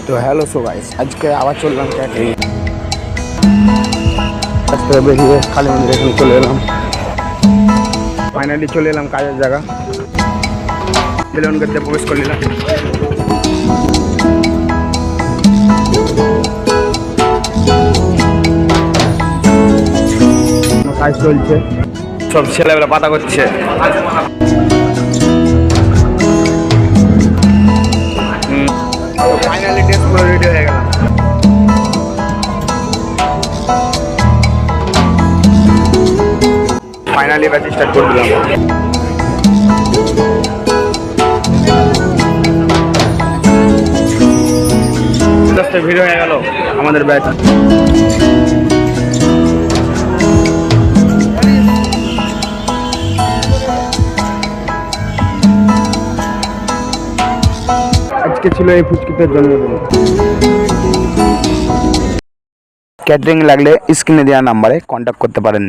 তো hello so guys, আজকে আবার চললাম ক্যাটারিং। আজকে বেরিয়ে কালী মন্দির এখানে চলে এলাম। ফাইনালি চলে এলাম কাজের জায়গা। বেলুন গেটে প্রবেশ করে নিলাম। কাজ চলছে, সব ছেলেবেলা পাতা করছে। ফাইনালি টেস্ট পুরো রেডি হয়ে গেলাম। ফাইনালি ব্যাচ স্টার্ট করে দিলাম। ভিড় হয়ে গেল আমাদের ব্যাচ। আজকে ছিল এই ফুচকিটার জন্মদিন। ক্যাটারিং লাগলে স্ক্রিনে দেওয়া নাম্বারে কন্ট্যাক্ট করতে পারেন।